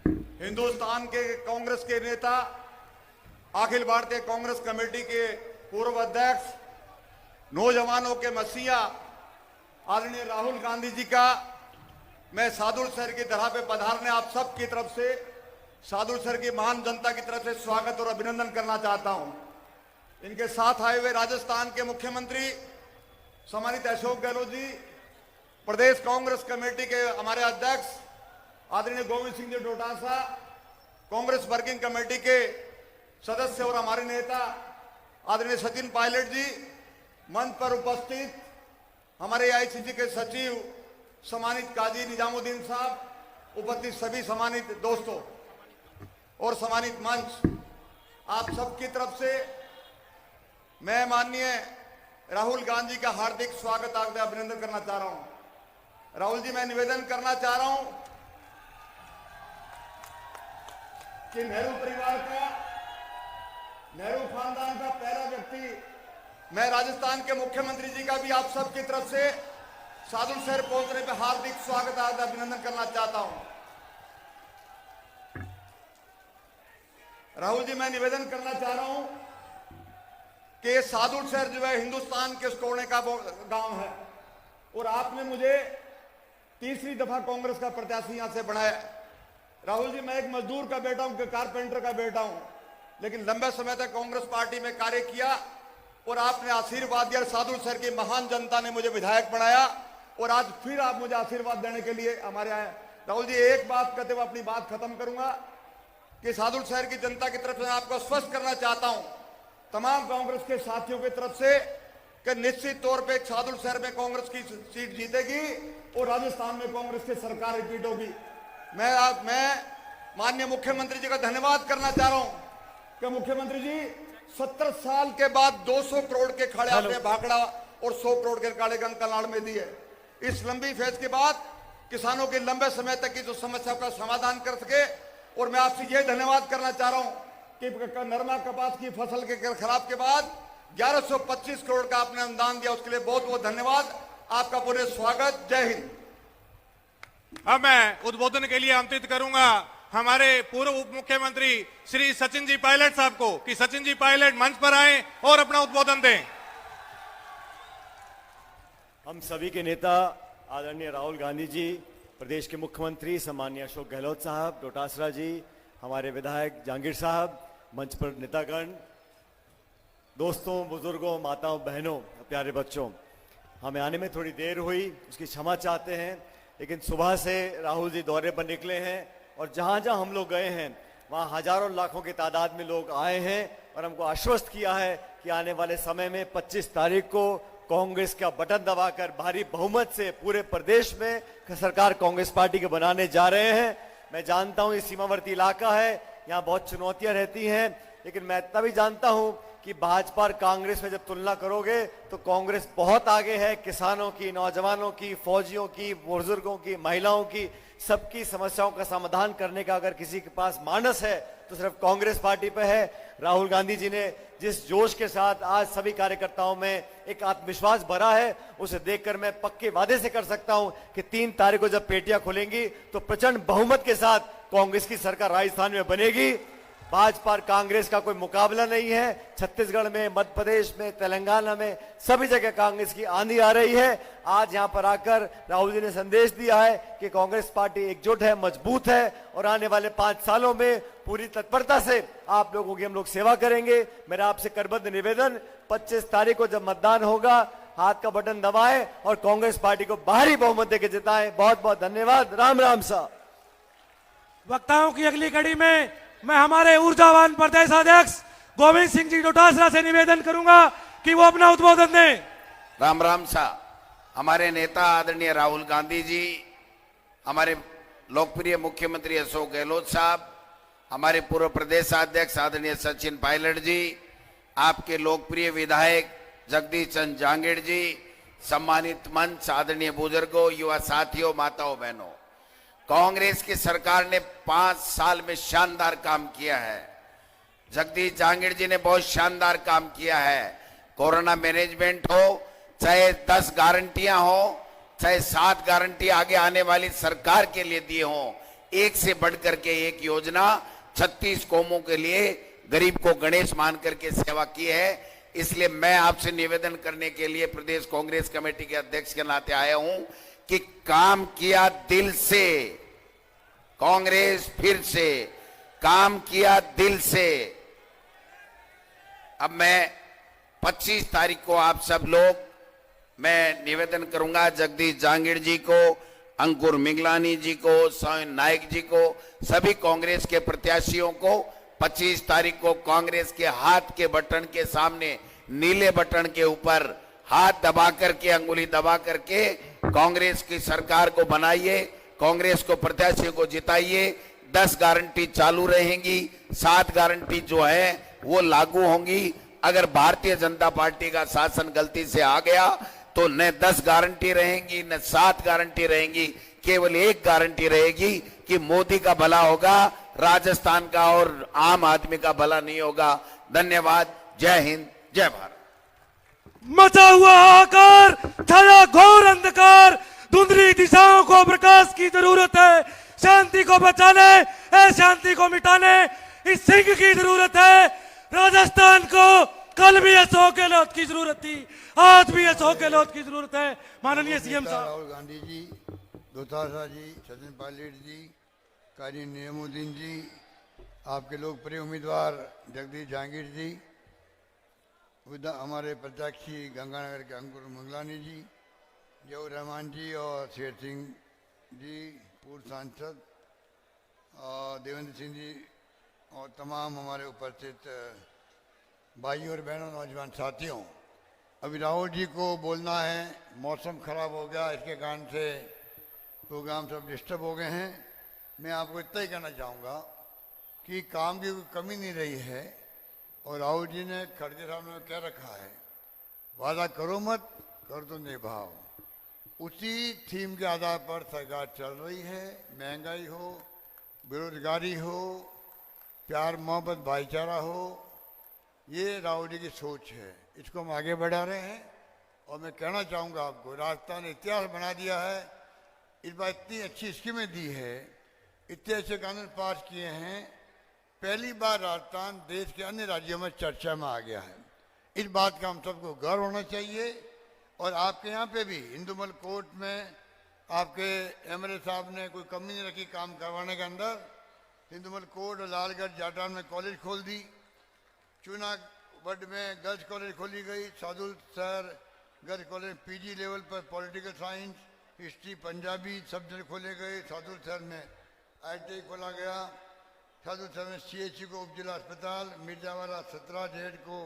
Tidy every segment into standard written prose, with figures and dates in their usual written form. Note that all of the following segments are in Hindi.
हिंदुस्तान के कांग्रेस के नेता, अखिल भारतीय कांग्रेस कमेटी के पूर्व अध्यक्ष, नौजवानों के मसीहा आदरणीय राहुल गांधी जी का मैं सादुल शहर की तरह पे पधारने आप सब की तरफ से, सादुल शहर की महान जनता की तरफ से स्वागत और अभिनंदन करना चाहता हूं। इनके साथ आए हुए राजस्थान के मुख्यमंत्री सम्मानित अशोक गहलोत जी, प्रदेश कांग्रेस कमेटी के हमारे अध्यक्ष आदरणीय गोविंद सिंह जी डोटासरा, कांग्रेस वर्किंग कमेटी के सदस्य और हमारे नेता आदरणीय सचिन पायलट जी, मंच पर उपस्थित हमारे आईसीसी के सचिव सम्मानित काजी निजामुद्दीन साहब, उपस्थित सभी सम्मानित दोस्तों और सम्मानित मंच, आप सबकी तरफ से मैं माननीय राहुल गांधी का हार्दिक स्वागत अभिनंदन करना चाह रहा हूं। राहुल जी, मैं निवेदन करना चाह रहा हूं कि नेहरू परिवार का, नेहरू खानदान का पहला व्यक्ति मैं राजस्थान के मुख्यमंत्री जी का भी आप सबकी तरफ से सादुल शहर पहुंचने पर हार्दिक स्वागत अभिनंदन करना चाहता हूं। राहुल जी, मैं निवेदन करना चाह रहा हूं कि सादुल शहर जो है हिंदुस्तान के कोने का गांव है और आपने मुझे तीसरी दफा कांग्रेस का प्रत्याशी यहां से बनाया। राहुल जी, मैं एक मजदूर का बेटा हूं, कारपेंटर का बेटा हूं, लेकिन लंबे समय तक कांग्रेस पार्टी में कार्य किया और आपने आशीर्वाद दिया। सादुल शहर की महान जनता ने मुझे विधायक बनाया और आज फिर आप मुझे आशीर्वाद देने के लिए हमारे आए। राहुल जी, एक बात कहते हुए अपनी बात खत्म करूंगा कि सादुल शहर की जनता की तरफ से आपको स्पष्ट करना चाहता हूं, तमाम कांग्रेस के साथियों की तरफ से, कि निश्चित तौर पे सादुल शहर में कांग्रेस की सीट जीतेगी और राजस्थान में कांग्रेस की सरकार रिपीट होगी। मैं माननीय मुख्यमंत्री जी का धन्यवाद करना चाह रहा हूं कि मुख्यमंत्री जी 70 साल के बाद 200 करोड़ के खाड़े आपने भाखड़ा और 100 करोड़ के खाड़े कल्याण में दिए। इस लंबी फेज के बाद किसानों के लंबे समय तक की जो समस्या का समाधान कर सके। और मैं आपसे यह धन्यवाद करना चाह रहा हूं कि नरमा कपास की फसल के खराब के बाद 1125 करोड़ का आपने अनुदान दिया, उसके लिए बहुत बहुत धन्यवाद। आपका पूरे स्वागत। जय हिंद। अब मैं उद्बोधन के लिए आमंत्रित करूंगा हमारे पूर्व उप मुख्यमंत्री श्री सचिन जी पायलट साहब को कि सचिन जी पायलट मंच पर आए और अपना उद्बोधन दें। हम सभी के नेता आदरणीय राहुल गांधी जी, प्रदेश के मुख्यमंत्री सम्माननीय अशोक गहलोत साहब, डोटासरा जी, हमारे विधायक जहांगीर साहब, मंच पर नेतागण, दोस्तों, बुजुर्गों, माताओं, बहनों, प्यारे बच्चों, हमें आने में थोड़ी देर हुई, उसकी क्षमा चाहते हैं, लेकिन सुबह से राहुल जी दौरे पर निकले हैं और जहां जहां हम लोग गए हैं वहां हजारों लाखों की तादाद में लोग आए हैं और हमको आश्वस्त किया है कि आने वाले समय में 25 तारीख को कांग्रेस का बटन दबाकर भारी बहुमत से पूरे प्रदेश में सरकार कांग्रेस पार्टी के बनाने जा रहे हैं। मैं जानता हूं ये सीमावर्ती इलाका है, यहाँ बहुत चुनौतियां रहती हैं, लेकिन मैं इतना भी जानता हूं कि भाजपा और कांग्रेस में जब तुलना करोगे तो कांग्रेस बहुत आगे है। किसानों की, नौजवानों की, फौजियों की, बुजुर्गों की, महिलाओं की, सबकी समस्याओं का समाधान करने का अगर किसी के पास मानस है तो सिर्फ कांग्रेस पार्टी पे है। राहुल गांधी जी ने जिस जोश के साथ आज सभी कार्यकर्ताओं में एक आत्मविश्वास भरा है, उसे देखकर मैं पक्के वादे से कर सकता हूं कि 3 तारीख को जब पेटियां खुलेंगी तो प्रचंड बहुमत के साथ कांग्रेस की सरकार राजस्थान में बनेगी। भाजपा और कांग्रेस का कोई मुकाबला नहीं है। छत्तीसगढ़ में, मध्य प्रदेश में, तेलंगाना में सभी जगह कांग्रेस की आंधी आ रही है। आज यहां पर आकर राहुल जी ने संदेश दिया है कि कांग्रेस पार्टी एकजुट है, मजबूत है और आने वाले 5 सालों में पूरी तत्परता से आप लोगों की हम लोग सेवा करेंगे। मेरा आपसे करबद्ध निवेदन, 25 तारीख को जब मतदान होगा हाथ का बटन दबाएं और कांग्रेस पार्टी को भारी बहुमत देकर जिताएं। बहुत बहुत धन्यवाद। राम राम साहब। वक्ताओं की अगली कड़ी में मैं हमारे ऊर्जावान प्रदेश अध्यक्ष गोविंद सिंह जी डोटासरा से निवेदन करूंगा कि वो अपना उद्बोधन दें। राम राम साहब। हमारे नेता आदरणीय राहुल गांधी जी, हमारे लोकप्रिय मुख्यमंत्री अशोक गहलोत साहब, हमारे पूर्व प्रदेश अध्यक्ष आदरणीय सचिन पायलट जी, आपके लोकप्रिय विधायक जगदीश चंद्र जहांगीर जी, सम्मानित मंच, आदरणीय बुजुर्गों, युवा साथियों, माताओं, बहनों, कांग्रेस की सरकार ने 5 साल में शानदार काम किया है। जगदीश जहांगीर जी ने बहुत शानदार काम किया है। कोरोना मैनेजमेंट हो, चाहे 10 गारंटियां हो, चाहे 7 गारंटी आगे आने वाली सरकार के लिए दिए हों, एक से बढ़कर के एक योजना 36 कौमों के लिए गरीब को गणेश मान करके सेवा की है। इसलिए मैं आपसे निवेदन करने के लिए प्रदेश कांग्रेस कमेटी के अध्यक्ष के नाते आया हूं कि काम किया दिल से, कांग्रेस फिर से काम किया दिल से। अब मैं 25 तारीख को आप सब लोग, मैं निवेदन करूंगा जगदीश जांगीड़ जी को, अंकुर मिगलानी जी को, सोहन नायक जी को, सभी कांग्रेस के प्रत्याशियों को 25 तारीख को कांग्रेस के हाथ के बटन के सामने, नीले बटन के ऊपर हाथ दबा करके, अंगुली दबा करके कांग्रेस की सरकार को बनाइए, कांग्रेस को प्रत्याशियों को जिताइए। 10 गारंटी चालू रहेंगी, 7 गारंटी जो है वो लागू होंगी। अगर भारतीय जनता पार्टी का शासन गलती से आ गया तो न 10 गारंटी रहेंगी न 7 गारंटी रहेंगी, केवल एक गारंटी रहेगी कि मोदी का भला होगा, राजस्थान का और आम आदमी का भला नहीं होगा। धन्यवाद। जय हिंद, जय भारत। मचा हुआ आकार, छाया घोर अंधकार, धुंधली दिशाओं को प्रकाश की जरूरत है। शांति को बचाने, अशांति को मिटाने इस सिंह की जरूरत है। राजस्थान को कल भी अशोक गहलोत की जरूरत थी, आज भी अशोक गहलोत की जरूरत है। माननीय सीएम साहब, राहुल गांधी जी, डोटासरा जी, सचिन पायलट जी, कारी निजामुद्दीन जी, आपके लोकप्रिय उम्मीदवार जगदीश जांगीड़ जी, हमारे प्रत्याशी गंगानगर के अंकुर मंगलानी जी, जयूर रहमान जी और शेर सिंह जी पूर्व सांसद, और देवेंद्र सिंह जी और तमाम हमारे उपस्थित भाई और बहनों, नौजवान साथियों, अभी राहुल जी को बोलना है। मौसम खराब हो गया, इसके कारण से प्रोग्राम सब डिस्टर्ब हो गए हैं। मैं आपको इतना ही कहना चाहूँगा कि काम की कोई कमी नहीं रही है, और राहुल जी ने खड़गे साहब ने कह रखा है, वादा करो मत, कर दो निभाओ। उसी थीम के आधार पर सरकार चल रही है। महंगाई हो, बेरोजगारी हो, प्यार मोहब्बत भाईचारा हो, ये राहुल जी की सोच है। इसको हम आगे बढ़ा रहे हैं। और मैं कहना चाहूँगा आपको, राजस्थान ने इतिहास बना दिया है। इस बार इतनी अच्छी स्कीमें दी है, इतने अच्छे कानून पास किए हैं, पहली बार राजस्थान देश के अन्य राज्यों में चर्चा में आ गया है। इस बात का हम सबको गर्व होना चाहिए। और आपके यहाँ पे भी हिंदूमल कोर्ट में आपके एमएलए साहब ने कोई कमी नहीं रखी काम करवाने के अंदर। हिंदूमल कोर्ट और लालगढ़ जाटान में कॉलेज खोल दी, जूनागढ़ में गर्ल्स कॉलेज खोली गई, Sadul Sar girls college PG level पर political science, history, Punjabi subject खोले गए। सादुल सर में ITI खोला गया। सादुल सर में CHC को उपजिला अस्पताल, मिर्जावाला 17 जेड को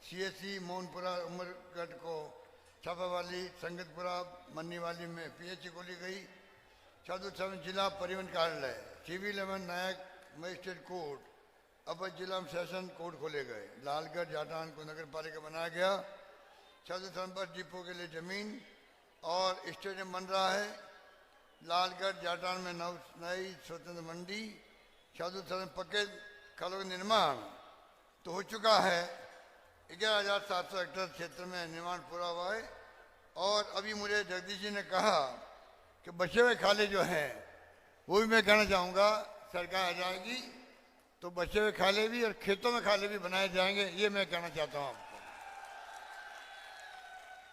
CSC, मोहनपुरा उमरगढ़ को छापावाली, संगतपुरा मन्नीवाली में PHC खोली गई। सादुल सर में जिला परिवहन कार्यालय, सिविल एवं न्यायिक मजिस्ट्रेट कोर्ट, अपर जिला में सेशन कोर्ट खोले गए। लालगढ़ जाटान को नगर पालिका बनाया गया। सादुल सर बस डिपो के लिए जमीन और स्टेडियम बन रहा है। लालगढ़ जाटान में नई स्वतंत्र मंडी। सादुल सर में पक्के खालों का निर्माण तो हो चुका है। 11,700 हेक्टेयर क्षेत्र में निर्माण पूरा हुआ है। और अभी मुझे जगदीश जी ने कहा कि बचे हुए खाले जो हैं वो भी मैं कहना चाहूँगा, सरकार आ जाएगी तो बचे हुए खाले भी और खेतों में खाले भी बनाए जाएंगे, ये मैं कहना चाहता हूँ आपको।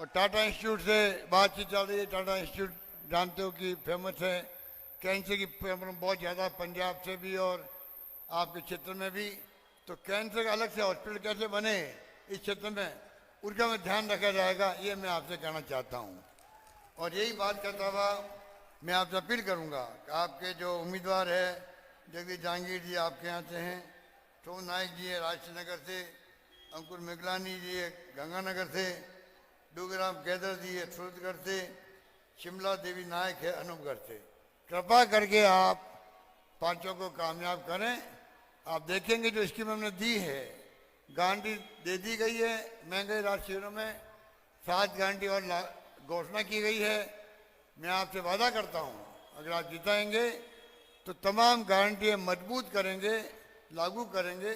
और टाटा इंस्टीट्यूट से बातचीत चल रही है। टाटा इंस्टीट्यूट जानते हो कि फेमस है, कैंसर की प्रॉब्लम बहुत ज़्यादा पंजाब से भी और आपके क्षेत्र में भी। तो कैंसर का अलग से हॉस्पिटल कैसे बने इस क्षेत्र में, उनका में ध्यान रखा जाएगा, ये मैं आपसे कहना चाहता हूँ। और यही बात करता हुआ मैं आपसे अपील करूँगा कि आपके जो उम्मीदवार है जगदीश जांगीड़ जी आपके यहाँ से हैं, सोहन नायक जी है राजश्री नगर से, अंकुर मिगलानी जी है गंगानगर से, डूगराम कैदर जी है सूरतगढ़ से, शिमला देवी नायक है अनूपगढ़ से। कृपा करके आप पांचों को कामयाब करें। आप देखेंगे जो स्कीम हमने दी है, गारंटी दे दी गई है। महंगाई राहत शिविरों में 7 गारंटी और घोषणा की गई है। मैं आपसे वादा करता हूं, अगर आप जिताएंगे तो तमाम गारंटियां मजबूत करेंगे, लागू करेंगे।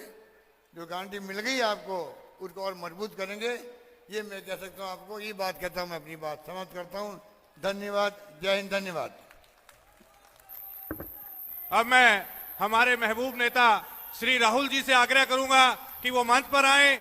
जो गारंटी मिल गई आपको उसको और मजबूत करेंगे, ये मैं कह सकता हूं आपको। ये बात कहता हूं, मैं अपनी बात समाप्त करता हूं। धन्यवाद। जय हिंद। धन्यवाद। अब मैं हमारे महबूब नेता श्री राहुल जी से आग्रह करूंगा कि वो मंच पर आए।